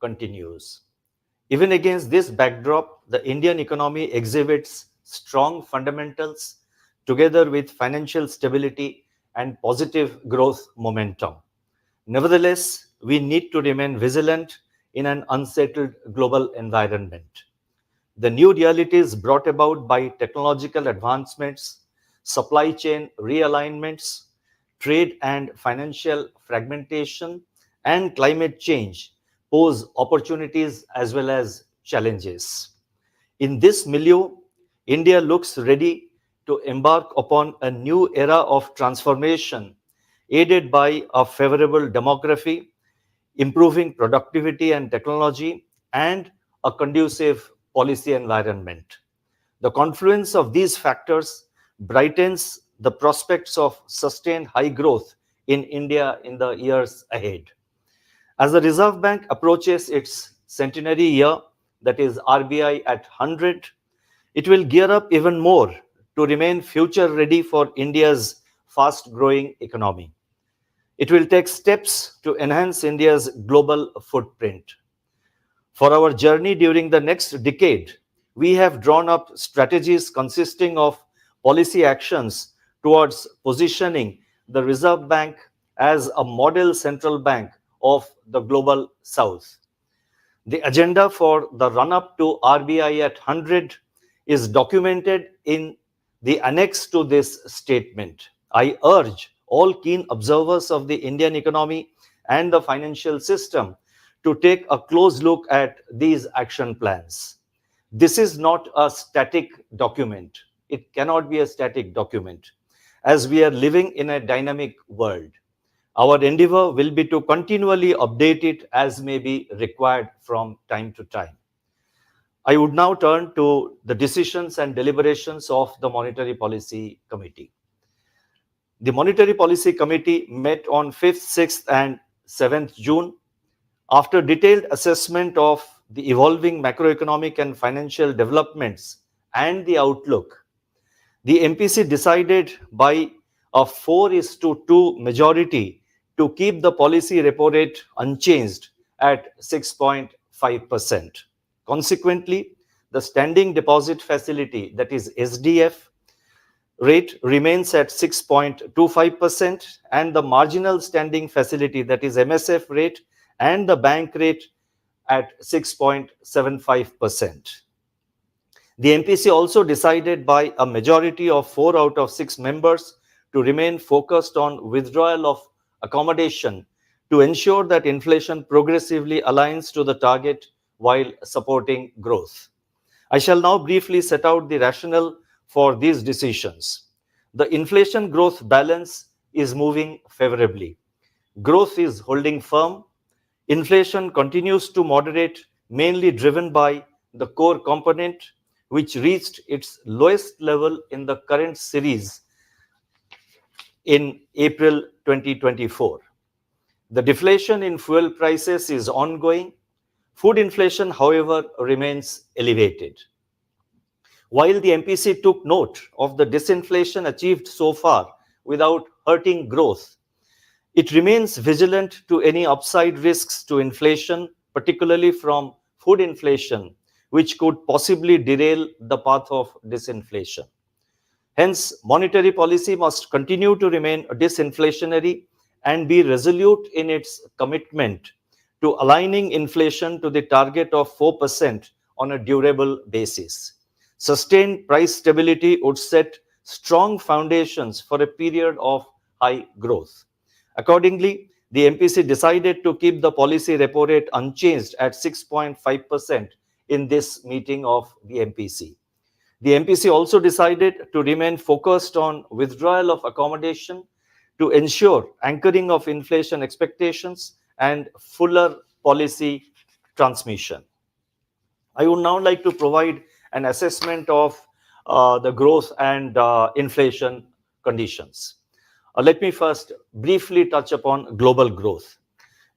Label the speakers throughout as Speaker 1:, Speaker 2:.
Speaker 1: continues. Even against this backdrop, the Indian economy exhibits strong fundamentals together with financial stability and positive growth momentum. Nevertheless, we need to remain vigilant in an unsettled global environment. The new realities brought about by technological advancements, supply chain realignments, trade and financial fragmentation, and climate change pose opportunities as well as challenges. In this milieu, India looks ready to embark upon a new era of transformation aided by a favorable demography, improving productivity and technology, and a conducive policy environment. The confluence of these factors brightens the prospects of sustained high growth in India in the years ahead. As the Reserve Bank approaches its centenary year, that is RBI at 100, it will gear up even more to remain future ready for India's fast growing economy. It will take steps to enhance India's global footprint. For our journey during the next decade, we have drawn up strategies consisting of policy actions towards positioning the Reserve Bank as a model central bank of the global south. The agenda for the run up to RBI at 100 is documented in the annex to this statement. I urge all keen observers of the Indian economy and the financial system to take a close look at these action plans. This is not a static document. It cannot be a static document, as we are living in a dynamic world. Our endeavor will be to continually update it as may be required from time to time. I would now turn to the decisions and deliberations of the Monetary Policy Committee. The Monetary Policy Committee met on 5th, 6th, and 7th June. After detailed assessment of the evolving macroeconomic and financial developments and the outlook, the MPC decided by a 4:2 majority to keep the policy repo rate unchanged at 6.5%. Consequently, the standing deposit facility, that is SDF, rate remains at 6.25%, and the marginal standing facility, that is MSF rate, and the bank rate at 6.75%. The MPC also decided by a majority of 4 out of 6 members to remain focused on withdrawal of accommodation to ensure that inflation progressively aligns to the target while supporting growth. I shall now briefly set out the rationale for these decisions. The inflation growth balance is moving favorably. Growth is holding firm. Inflation continues to moderate, mainly driven by the core component, which reached its lowest level in the current series in April 2024. The deflation in fuel prices is ongoing. Food inflation, however, remains elevated. While the MPC took note of the disinflation achieved so far without hurting growth, it remains vigilant to any upside risks to inflation, particularly from food inflation, which could possibly derail the path of disinflation. Hence, monetary policy must continue to remain disinflationary and be resolute in its commitment to aligning inflation to the target of 4% on a durable basis. Sustained price stability would set strong foundations for a period of high growth. Accordingly, the MPC decided to keep the policy repo rate unchanged at 6.5% in this meeting of the MPC. The MPC also decided to remain focused on withdrawal of accommodation to ensure anchoring of inflation expectations and fuller policy transmission. I would now like to provide an assessment of the growth and inflation conditions. Let me first briefly touch upon global growth.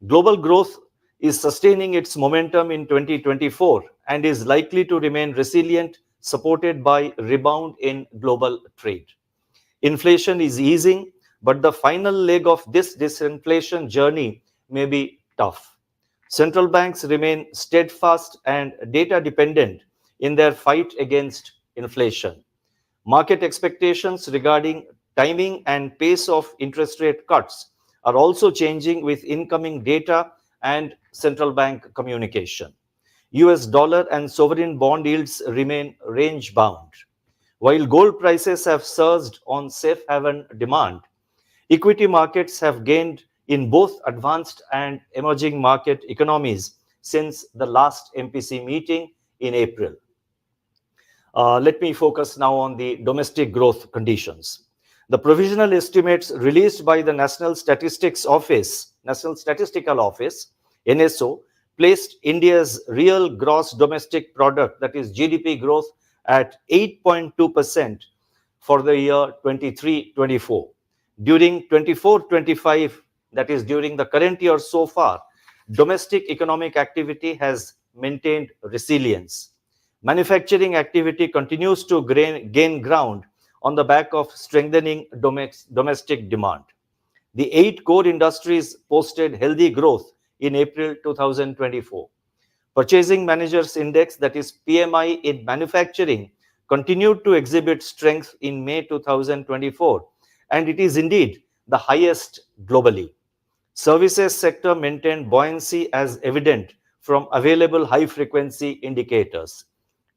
Speaker 1: Global growth is sustaining its momentum in 2024 and is likely to remain resilient, supported by rebound in global trade. Inflation is easing, but the final leg of this disinflation journey may be tough. Central banks remain steadfast and data dependent in their fight against inflation. Market expectations regarding timing and pace of interest rate cuts are also changing with incoming data and central bank communication. US dollar and sovereign bond yields remain range bound. While gold prices have surged on safe haven demand, equity markets have gained in both advanced and emerging market economies since the last MPC meeting in April. Let me focus now on the domestic growth conditions. The provisional estimates released by the National Statistical Office, NSO, placed India's real gross domestic product, that is GDP growth, at 8.2% for the year 23-24. During 24-25, that is during the current year so far, domestic economic activity has maintained resilience. Manufacturing activity continues to gain ground on the back of strengthening domestic demand. The 8 core industries posted healthy growth in April 2024. Purchasing Managers Index, that is PMI in manufacturing, continued to exhibit strength in May 2024, and it is indeed the highest globally. Services sector maintained buoyancy as evident from available high-frequency indicators.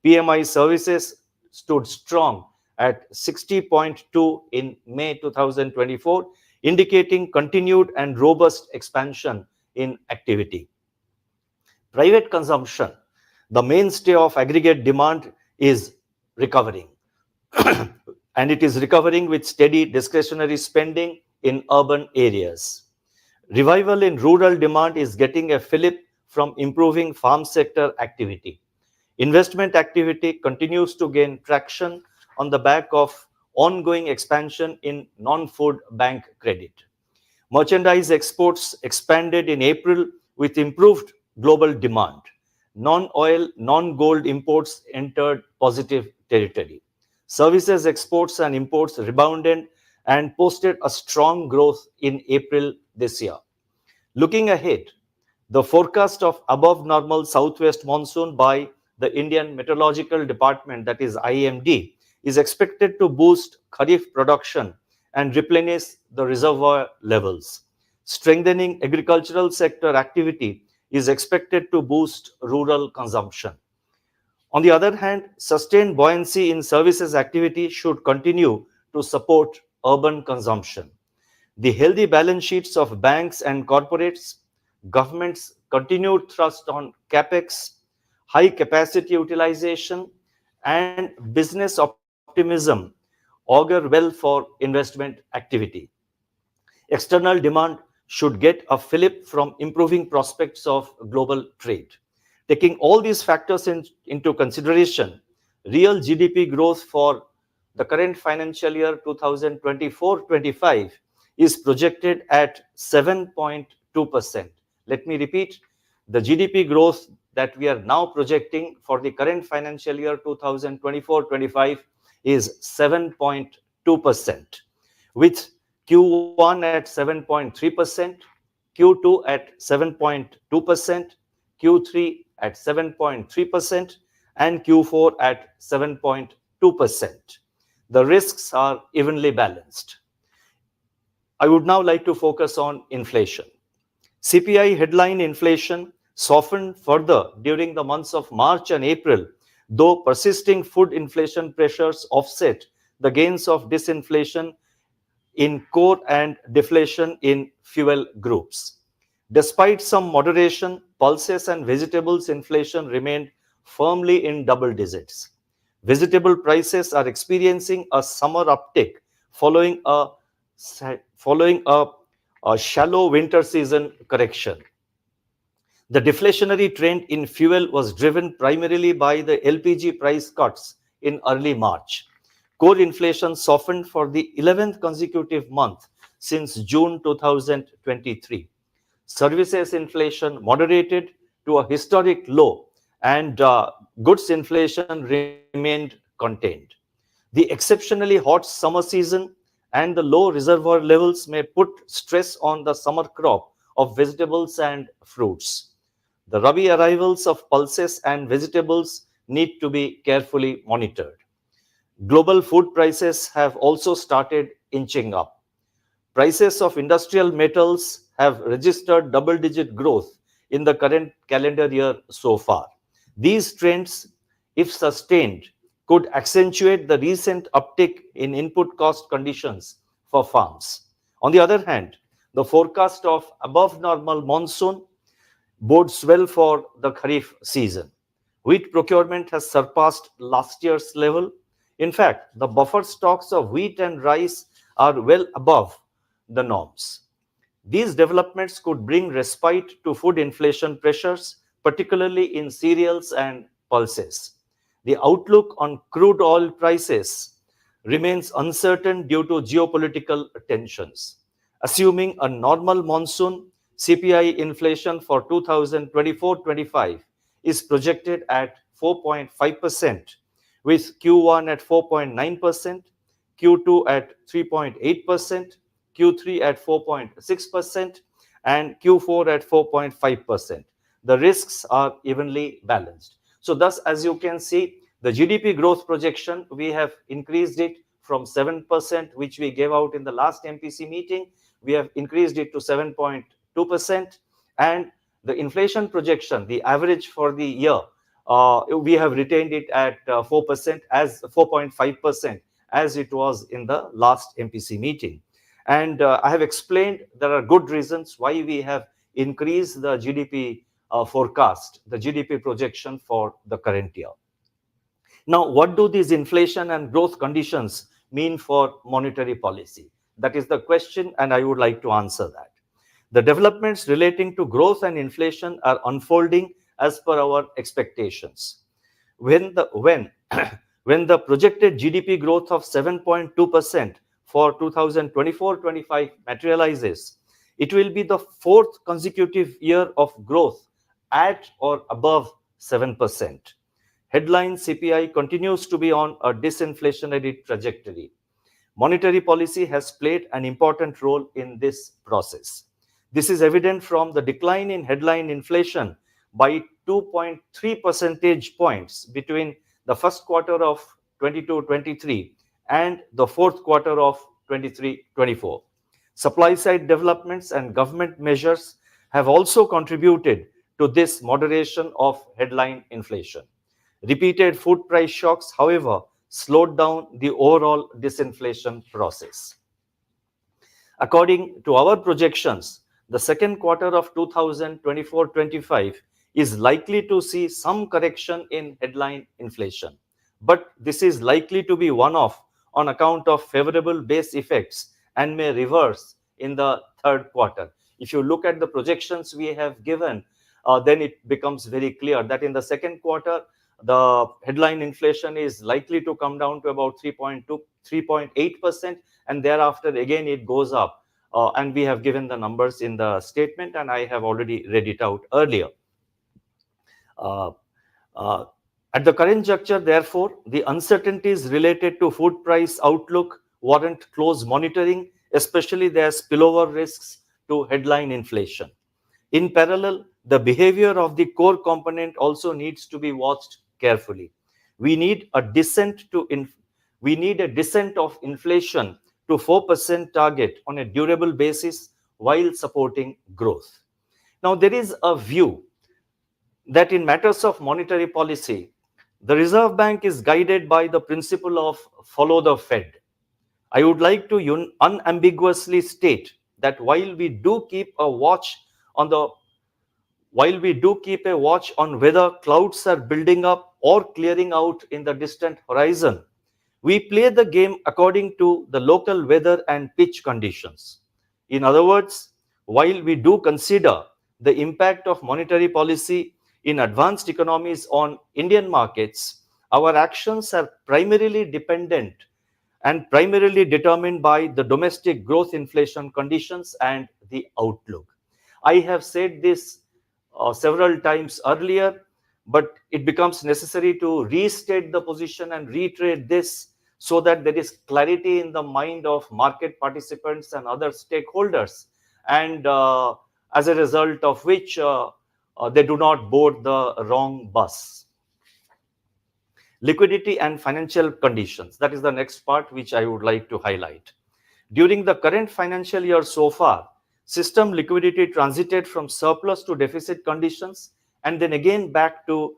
Speaker 1: PMI services stood strong at 60.2 in May 2024, indicating continued and robust expansion in activity. Private consumption, the mainstay of aggregate demand, is recovering. And it is recovering with steady discretionary spending in urban areas. Revival in rural demand is getting a fillip from improving farm sector activity. Investment activity continues to gain traction on the back of ongoing expansion in non-food bank credit. Merchandise exports expanded in April with improved global demand. Non-oil, non-gold imports entered positive territory. Services exports and imports rebounded and posted a strong growth in April this year. Looking ahead, the forecast of above normal southwest monsoon by the Indian Meteorological Department, that is IMD, is expected to boost Kharif production and replenish the reservoir levels. Strengthening agricultural sector activity is expected to boost rural consumption. On the other hand, sustained buoyancy in services activity should continue to support urban consumption. The healthy balance sheets of banks and corporates, government's continued thrust on capex, high capacity utilization, and business optimism augur well for investment activity. External demand should get a fillip from improving prospects of global trade. Taking all these factors into consideration, real GDP growth for the current financial year 2024-25 is projected at 7.2%. Let me repeat, the GDP growth that we are now projecting for the current financial year 2024-25 is 7.2%, with Q1 at 7.3%, Q2 at 7.2%, Q3 at 7.3%, and Q4 at 7.2%. The risks are evenly balanced. I would now like to focus on inflation. CPI headline inflation softened further during the months of March and April, though persisting food inflation pressures offset the gains of disinflation in core and deflation in fuel groups. Despite some moderation, pulses and vegetables inflation remained firmly in double digits. Vegetable prices are experiencing a summer uptick following a shallow winter season correction. The deflationary trend in fuel was driven primarily by the LPG price cuts in early March. Core inflation softened for the 11th consecutive month since June 2023. Services inflation moderated to a historic low, and goods inflation remained contained. The exceptionally hot summer season and the low reservoir levels may put stress on the summer crop of vegetables and fruits. The Rabi arrivals of pulses and vegetables need to be carefully monitored. Global food prices have also started inching up. Prices of industrial metals have registered double-digit growth in the current calendar year so far. These trends, if sustained, could accentuate the recent uptick in input cost conditions for farms. On the other hand, the forecast of above normal monsoon bodes well for the Kharif season. Wheat procurement has surpassed last year's level. In fact, the buffer stocks of wheat and rice are well above the norms. These developments could bring respite to food inflation pressures, particularly in cereals and pulses. The outlook on crude oil prices remains uncertain due to geopolitical tensions. Assuming a normal monsoon, CPI inflation for 2024-25 is projected at 4.5%, with Q1 at 4.9%, Q2 at 3.8%, Q3 at 4.6%, and Q4 at 4.5%. The risks are evenly balanced. So thus, as you can see, the GDP growth projection, we have increased it from 7%, which we gave out in the last MPC meeting. We have increased it to 7.2%. And the inflation projection, the average for the year, we have retained it at 4% as 4.5% as it was in the last MPC meeting. And I have explained there are good reasons why we have increased the GDP forecast, the GDP projection for the current year. Now, what do these inflation and growth conditions mean for monetary policy? That is the question, and I would like to answer that. The developments relating to growth and inflation are unfolding as per our expectations. When the when the projected GDP growth of 7.2% for 2024-25 materializes, it will be the fourth consecutive year of growth at or above 7%. Headline CPI continues to be on a disinflationary trajectory. Monetary policy has played an important role in this process. This is evident from the decline in headline inflation by 2.3 percentage points between the first quarter of 22-23 and the fourth quarter of 23-24. Supply side developments and government measures have also contributed to this moderation of headline inflation. Repeated food price shocks, however, slowed down the overall disinflation process. According to our projections, the second quarter of 2024-25 is likely to see some correction in headline inflation. But this is likely to be one-off on account of favorable base effects and may reverse in the third quarter. If you look at the projections we have given, then it becomes very clear that in the second quarter, the headline inflation is likely to come down to about 3.8%, and thereafter again it goes up. And we have given the numbers in the statement, and I have already read it out earlier. At the current juncture, therefore, the uncertainties related to food price outlook warrant close monitoring, especially their spillover risks to headline inflation. In parallel, the behavior of the core component also needs to be watched carefully. We need a descent of inflation to 4% target on a durable basis while supporting growth. Now, there is a view that in matters of monetary policy, the Reserve Bank is guided by the principle of follow the Fed. I would like to unambiguously state that while we do keep a watch on whether clouds are building up or clearing out in the distant horizon, we play the game according to the local weather and pitch conditions. In other words, while we do consider the impact of monetary policy in advanced economies on Indian markets, our actions are primarily dependent and primarily determined by the domestic growth inflation conditions and the outlook. I have said this several times earlier, but it becomes necessary to restate the position and reiterate this so that there is clarity in the mind of market participants and other stakeholders, and as a result of which they do not board the wrong bus. Liquidity and financial conditions. That is the next part which I would like to highlight. During the current financial year so far, system liquidity transited from surplus to deficit conditions and then again back to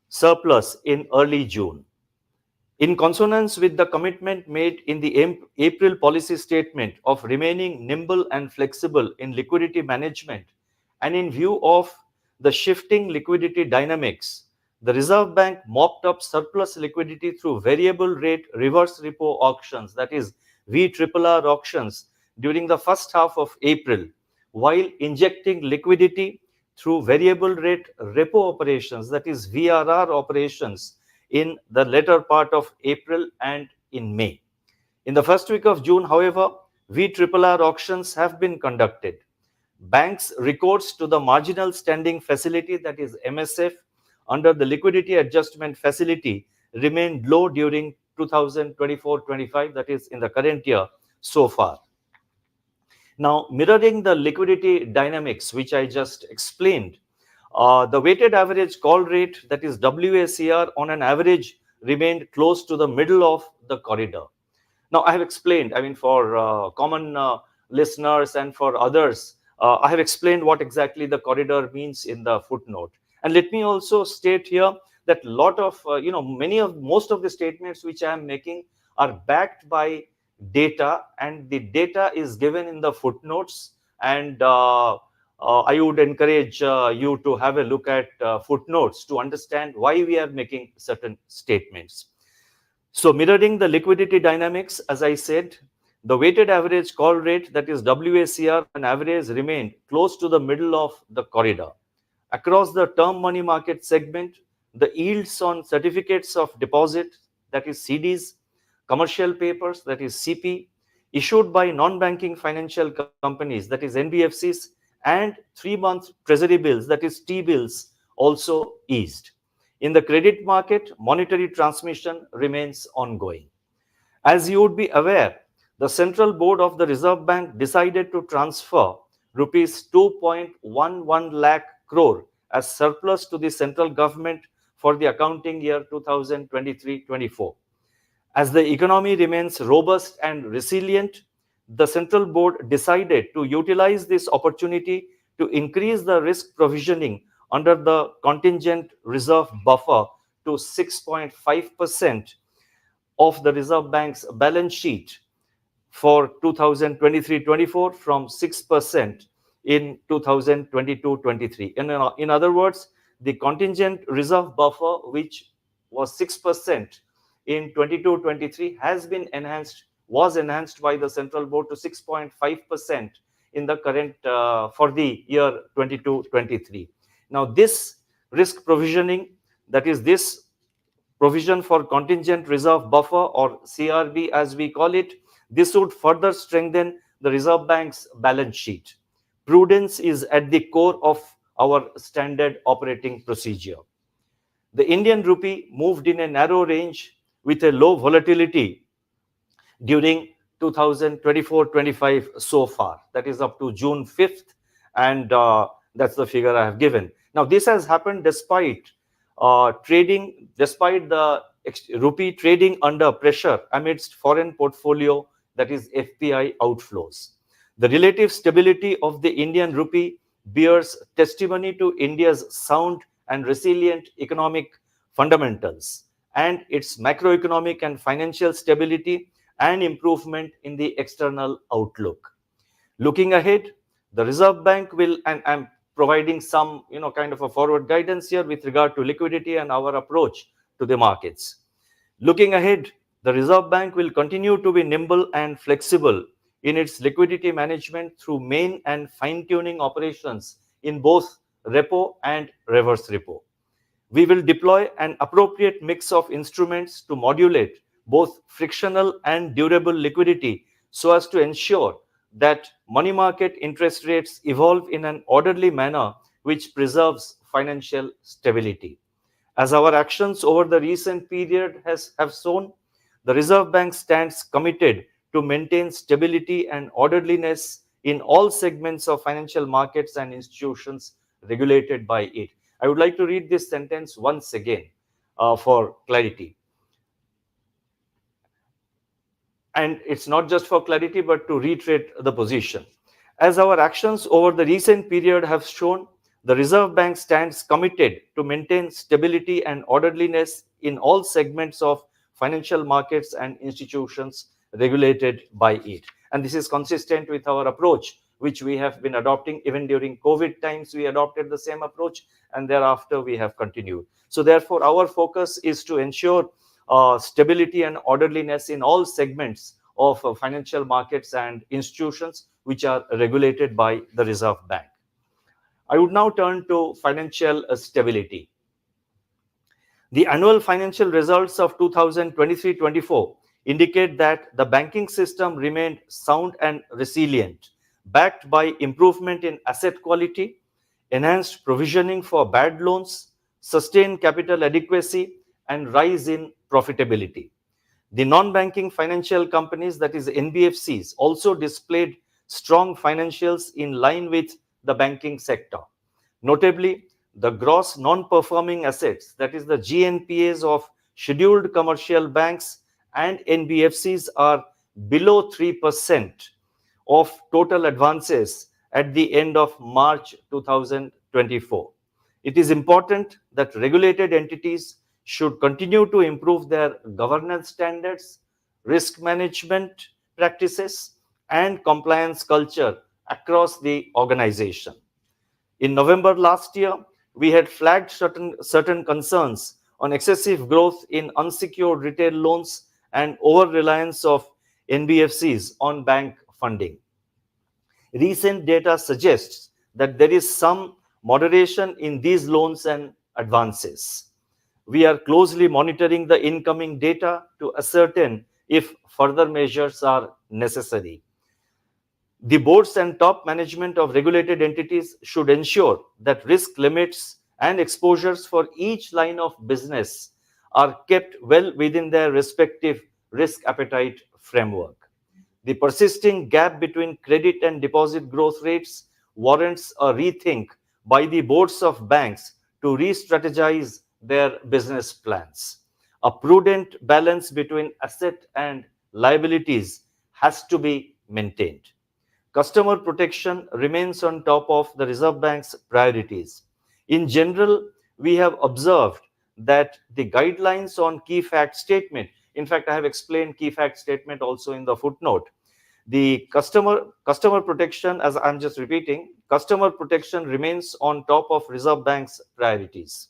Speaker 1: surplus in early June. In consonance with the commitment made in the April policy statement of remaining nimble and flexible in liquidity management, and in view of the shifting liquidity dynamics, the Reserve Bank mopped up surplus liquidity through variable rate reverse repo auctions, that is VRRR auctions, during the first half of April, while injecting liquidity through variable rate repo operations, that is VRR operations, in the later part of April and in May. In the first week of June, however, VRRR auctions have been conducted. Banks' recourse to the marginal standing facility, that is MSF, under the liquidity adjustment facility remained low during 2024-25, that is in the current year so far. Now, mirroring the liquidity dynamics which I just explained, the weighted average call rate, that is WACR, on an average remained close to the middle of the corridor. Now, I have explained, I mean, for common listeners and for others, I have explained what exactly the corridor means in the footnote. And let me also state here that lot of, most of the statements which I am making are backed by data, and the data is given in the footnotes. And I would encourage you to have a look at footnotes to understand why we are making certain statements. So mirroring the liquidity dynamics, as I said, the weighted average call rate, that is WACR, on average remained close to the middle of the corridor. Across the term money market segment, the yields on certificates of deposit, that is CDs, commercial papers, that is CP, issued by non-banking financial companies, that is NBFCs, and 3-month treasury bills, that is T-bills, also eased. In the credit market, monetary transmission remains ongoing. As you would be aware, the Central Board of the Reserve Bank decided to transfer rupees 2.11 lakh crore as surplus to the central government for the accounting year 2023-24. As the economy remains robust and resilient, the Central Board decided to utilize this opportunity to increase the risk provisioning under the contingent reserve buffer to 6.5% of the Reserve Bank's balance sheet for 2023-24 from 6% in 2022-23. In other words, the contingent reserve buffer, which was 6% in 22-23, was enhanced by the Central Board to 6.5% in the current for the year 22-23. Now, this risk provisioning, that is this provision for contingent reserve buffer, or CRB as we call it, this would further strengthen the Reserve Bank's balance sheet. Prudence is at the core of our standard operating procedure. The Indian rupee moved in a narrow range with a low volatility during 2024-25 so far, that is up to June 5th, and that's the figure I have given. Now, this has happened despite despite the rupee trading under pressure amidst foreign portfolio, that is FPI, outflows. The relative stability of the Indian rupee bears testimony to India's sound and resilient economic fundamentals and its macroeconomic and financial stability and improvement in the external outlook. Looking ahead, the Reserve Bank will, and I'm providing some, kind of a forward guidance here with regard to liquidity and our approach to the markets. Looking ahead, the Reserve Bank will continue to be nimble and flexible in its liquidity management through main and fine-tuning operations in both repo and reverse repo. We will deploy an appropriate mix of instruments to modulate both frictional and durable liquidity so as to ensure that money market interest rates evolve in an orderly manner which preserves financial stability. As our actions over the recent period have shown, the Reserve Bank stands committed to maintain stability and orderliness in all segments of financial markets and institutions regulated by it. I would like to read this sentence once again for clarity. And it's not just for clarity, but to reiterate the position. As our actions over the recent period have shown, the Reserve Bank stands committed to maintain stability and orderliness in all segments of financial markets and institutions regulated by it. And this is consistent with our approach, which we have been adopting even during COVID times. We adopted the same approach, and thereafter we have continued. So, therefore, our focus is to ensure stability and orderliness in all segments of financial markets and institutions which are regulated by the Reserve Bank. I would now turn to financial stability. The annual financial results of 2023-24 indicate that the banking system remained sound and resilient, backed by improvement in asset quality, enhanced provisioning for bad loans, sustained capital adequacy, and rise in profitability. The non-banking financial companies, that is NBFCs, also displayed strong financials in line with the banking sector. Notably, the gross non-performing assets, that is the GNPAs of scheduled commercial banks and NBFCs, are below 3% of total advances at the end of March 2024. It is important that regulated entities should continue to improve their governance standards, risk management practices, and compliance culture across the organization. In November last year, we had flagged certain concerns on excessive growth in unsecured retail loans and over-reliance of NBFCs on bank funding. Recent data suggests that there is some moderation in these loans and advances. We are closely monitoring the incoming data to ascertain if further measures are necessary. The boards and top management of regulated entities should ensure that risk limits and exposures for each line of business are kept well within their respective risk appetite framework. The persisting gap between credit and deposit growth rates warrants a rethink by the boards of banks to re-strategize their business plans. A prudent balance between asset and liabilities has to be maintained. Customer protection remains on top of the Reserve Bank's priorities. In general, we have observed that the guidelines on key fact statement, in fact, I have explained key fact statement also in the footnote. The customer protection, as I'm just repeating, customer protection remains on top of Reserve Bank's priorities.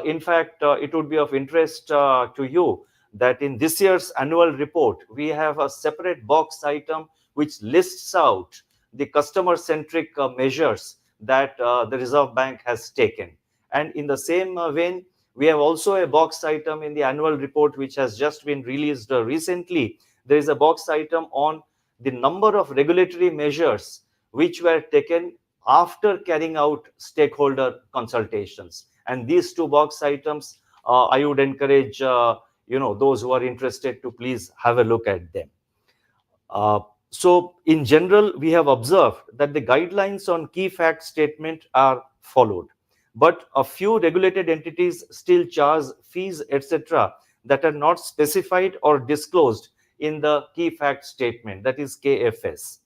Speaker 1: In fact, it would be of interest to you that in this year's annual report, we have a separate box item which lists out the customer-centric measures that the Reserve Bank has taken. And in the same vein, we have also a box item in the annual report which has just been released recently. There is a box item on the number of regulatory measures which were taken after carrying out stakeholder consultations. And these two box items, I would encourage those who are interested to please have a look at them. So, in general, we have observed that the guidelines on key fact statement are followed, but a few regulated entities still charge fees, etc., that are not specified or disclosed in the key fact statement, that is KFS.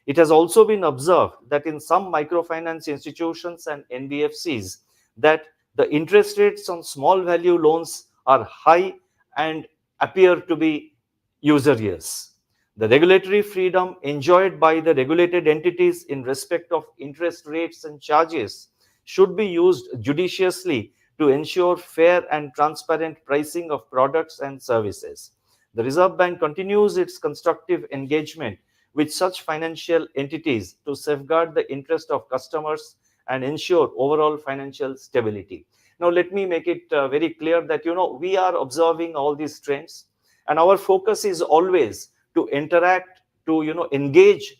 Speaker 1: It has also been observed that in some microfinance institutions and NBFCs, that the interest rates on small value loans are high and appear to be usurious. The regulatory freedom enjoyed by the regulated entities in respect of interest rates and charges should be used judiciously to ensure fair and transparent pricing of products and services. The Reserve Bank continues its constructive engagement with such financial entities to safeguard the interest of customers and ensure overall financial stability. Now, let me make it very clear that, we are observing all these trends, and our focus is always to interact, to, engage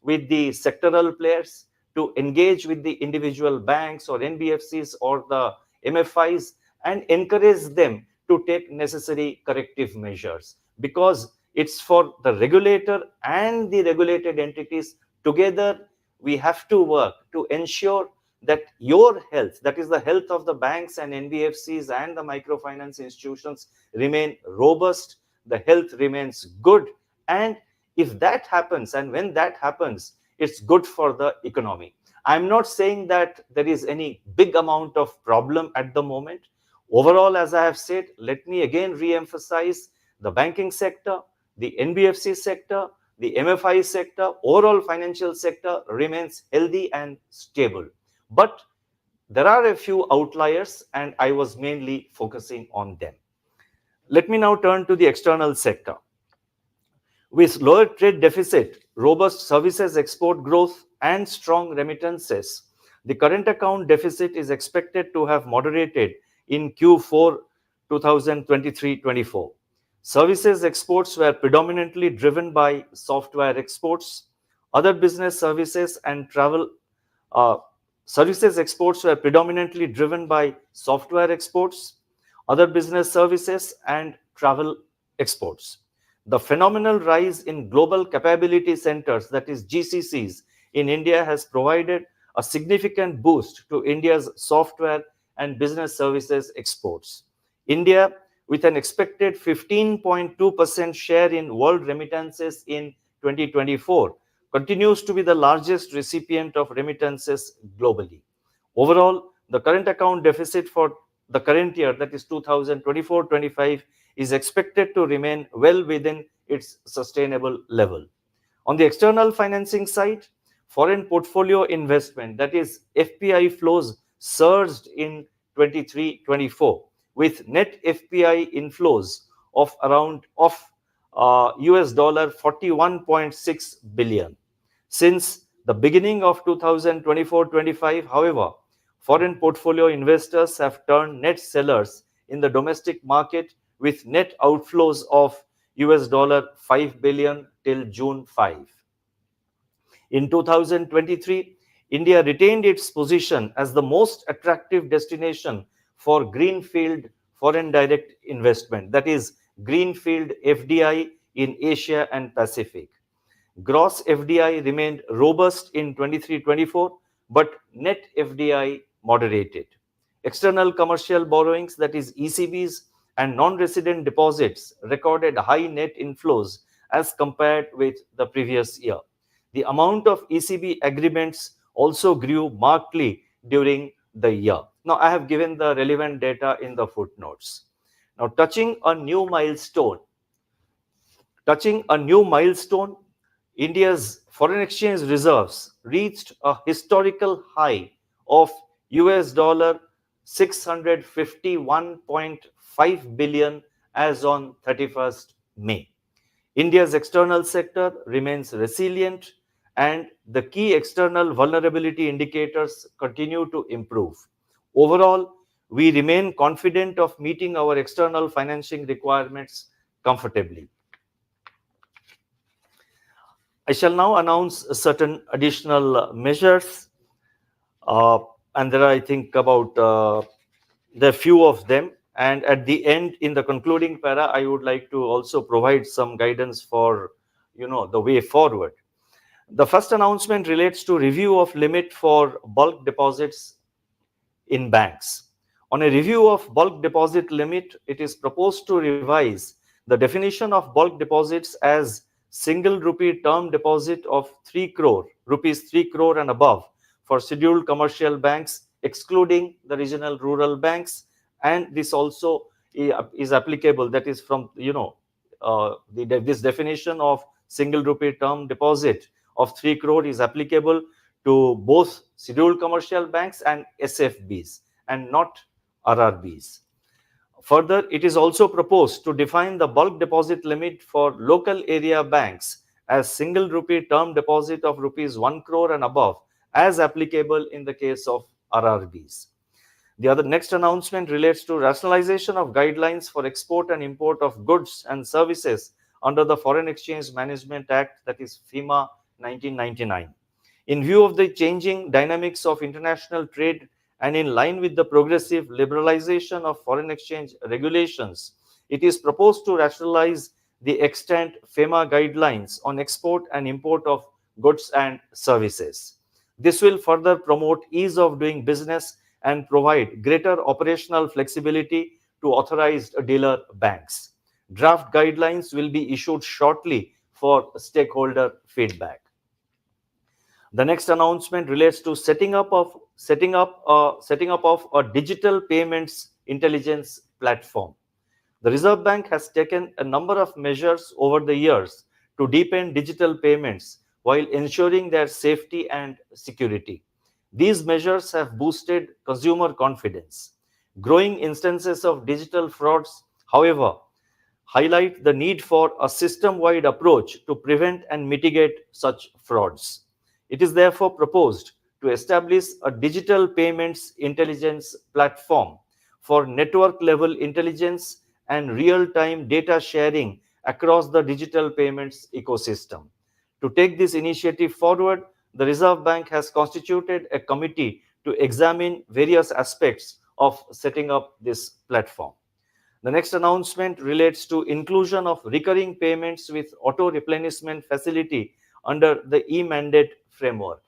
Speaker 1: with the sectoral players, to engage with the individual banks or NBFCs or the MFIs and encourage them to take necessary corrective measures, because it's for the regulator and the regulated entities together. We have to work to ensure that your health, that is the health of the banks and NBFCs and the microfinance institutions, remain robust, the health remains good. And if that happens, and when that happens, it's good for the economy. I'm not saying that there is any big amount of problem at the moment. Overall, as I have said, let me again re-emphasize the banking sector, the NBFC sector, the MFI sector, overall financial sector remains healthy and stable. But there are a few outliers, and I was mainly focusing on them. Let me now turn to the external sector. With lower trade deficit, robust services export growth, and strong remittances, the current account deficit is expected to have moderated in Q4 2023-24. Services exports were predominantly driven by software exports. Other business services and travel uh, services exports were predominantly driven by software exports, other business services, and travel exports. The phenomenal rise in global capability centers, that is GCCs, in India has provided a significant boost to India's software and business services exports. India, with an expected 15.2% share in world remittances in 2024, continues to be the largest recipient of remittances globally. Overall, the current account deficit for the current year, that is 2024-25, is expected to remain well within its sustainable level. On the external financing side, foreign portfolio investment, that is FPI flows, surged in 23-24 with net FPI inflows of around US dollar 41.6 billion. Since the beginning of 2024-25, however, foreign portfolio investors have turned net sellers in the domestic market with net outflows of US dollar 5 billion till June 5. In 2023, India retained its position as the most attractive destination for greenfield foreign direct investment, that is greenfield FDI in Asia and Pacific. Gross FDI remained robust in 23-24, but net FDI moderated. External commercial borrowings, that is ECBs, and non-resident deposits recorded high net inflows as compared with the previous year. The amount of ECB agreements also grew markedly during the year. Now, I have given the relevant data in the footnotes. Now, touching a new milestone, India's foreign exchange reserves reached a historical high of US dollar 651.5 billion as on 31st May. India's external sector remains resilient and the key external vulnerability indicators continue to improve. Overall, we remain confident of meeting our external financing requirements comfortably. I shall now announce certain additional measures, and there are, I think, about there are few of them. And at the end, in the concluding para, I would like to also provide some guidance for, the way forward. The first announcement relates to review of limit for bulk deposits in banks. On a review of bulk deposit limit, it is proposed to revise the definition of bulk deposits as single rupee term deposit of 3 crore, rupees 3 crore and above for scheduled commercial banks, excluding the regional rural banks. And this also is applicable, that is from, this definition of single rupee term deposit of 3 crore is applicable to both scheduled commercial banks and SFBs and not RRBs. Further, it is also proposed to define the bulk deposit limit for local area banks as single rupee term deposit of rupees 1 crore and above, as applicable in the case of RRBs. The other next announcement relates to rationalization of guidelines for export and import of goods and services under the Foreign Exchange Management Act, that is FEMA 1999. In view of the changing dynamics of international trade and in line with the progressive liberalization of foreign exchange regulations, it is proposed to rationalize the extant FEMA guidelines on export and import of goods and services. This will further promote ease of doing business and provide greater operational flexibility to authorized dealer banks. Draft guidelines will be issued shortly for stakeholder feedback. The next announcement relates to setting up of a digital payments intelligence platform. The Reserve Bank has taken a number of measures over the years to deepen digital payments while ensuring their safety and security. These measures have boosted consumer confidence. Growing instances of digital frauds, however, highlight the need for a system wide approach to prevent and mitigate such frauds. It is therefore proposed to establish a digital payments intelligence platform for network level intelligence and real time data sharing across the digital payments ecosystem. To take this initiative forward, the Reserve Bank has constituted a committee to examine various aspects of setting up this platform. The next announcement relates to inclusion of recurring payments with auto replenishment facility under the e-mandate framework.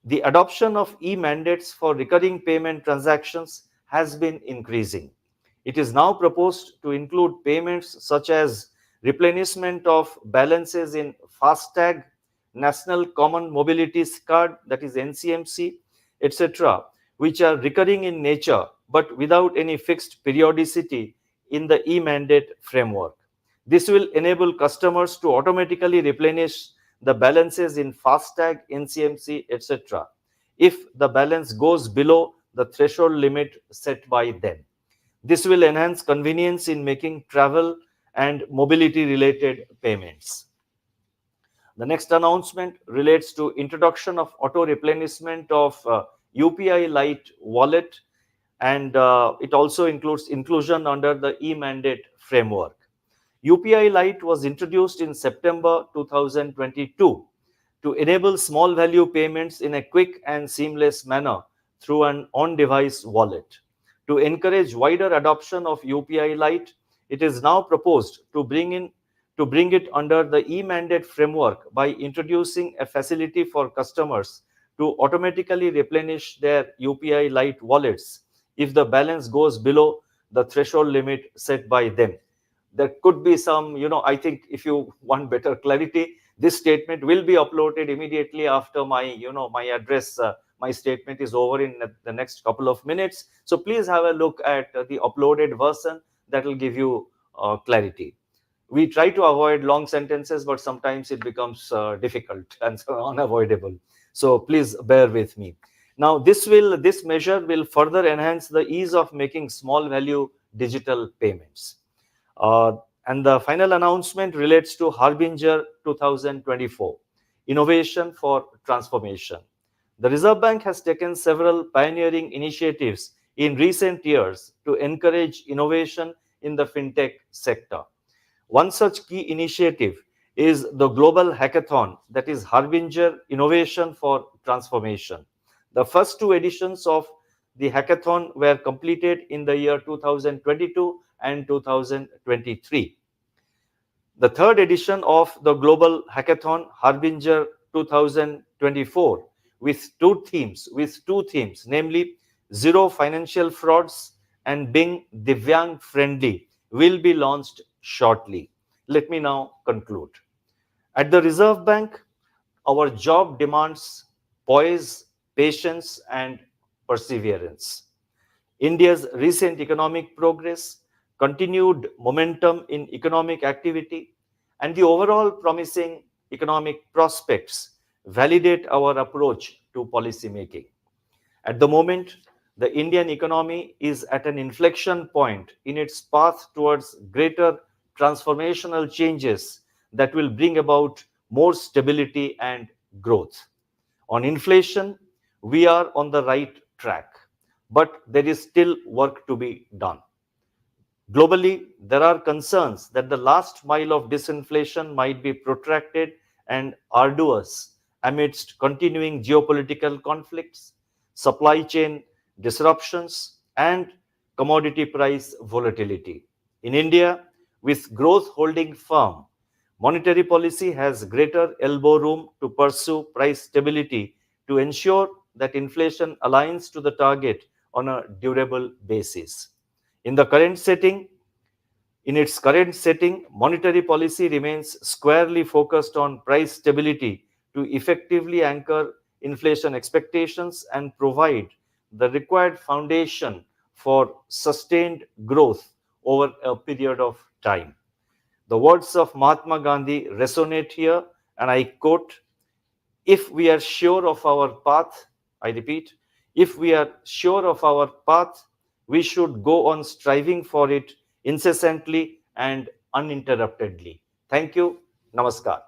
Speaker 1: The adoption of e-mandates for recurring payment transactions has been increasing. It is now proposed to include payments such as replenishment of balances in FASTag, National Common Mobility Card, that is NCMC, etc., which are recurring in nature but without any fixed periodicity in the e-mandate framework. This will enable customers to automatically replenish the balances in FASTag, NCMC, etc. if the balance goes below the threshold limit set by them. This will enhance convenience in making travel and mobility related payments. The next announcement relates to introduction of auto replenishment of UPI Lite wallet, and it also includes inclusion under the e-mandate framework. UPI Lite was introduced in September 2022 to enable small value payments in a quick and seamless manner through an on-device wallet. To encourage wider adoption of UPI Lite, it is now proposed to bring it under the e-mandate framework by introducing a facility for customers to automatically replenish their UPI Lite wallets if the balance goes below the threshold limit set by them. There could be some, I think if you want better clarity, this statement will be uploaded immediately after my address. My statement is over in the next couple of minutes. So please have a look at the uploaded version. That will give you clarity. We try to avoid long sentences, but sometimes it becomes difficult and so unavoidable. So please bear with me. Now, this measure will further enhance the ease of making small value digital payments. Uh, and the final announcement relates to Harbinger 2024, Innovation for Transformation. The Reserve Bank has taken several pioneering initiatives in recent years to encourage innovation in the fintech sector. One such key initiative is the global hackathon, that is Harbinger Innovation for Transformation. The first two editions of the hackathon were completed in the year 2022 and 2023. The third edition of the Global Hackathon, Harbinger 2024, with two themes, namely zero financial frauds and being Divyang friendly, will be launched shortly. Let me now conclude. At the Reserve Bank, our job demands poise, patience, and perseverance. India's recent economic progress, continued momentum in economic activity, and the overall promising economic prospects validate our approach to policy making. At the moment, the Indian economy is at an inflection point in its path towards greater transformational changes that will bring about more stability and growth. On inflation, we are on the right track, but there is still work to be done. Globally, there are concerns that the last mile of disinflation might be protracted and arduous amidst continuing geopolitical conflicts, supply chain disruptions, and commodity price volatility. In India, with growth holding firm, monetary policy has greater elbow room to pursue price stability to to ensure that inflation aligns to the target on a durable basis. In the current setting, in its current setting, monetary policy remains squarely focused on price stability to effectively anchor inflation expectations and provide the required foundation for sustained growth over a period of time. The words of Mahatma Gandhi resonate here, and I quote, if we are sure of our path, I repeat, if we are sure of our path, we should go on striving for it incessantly and uninterruptedly. Thank you. Namaskar.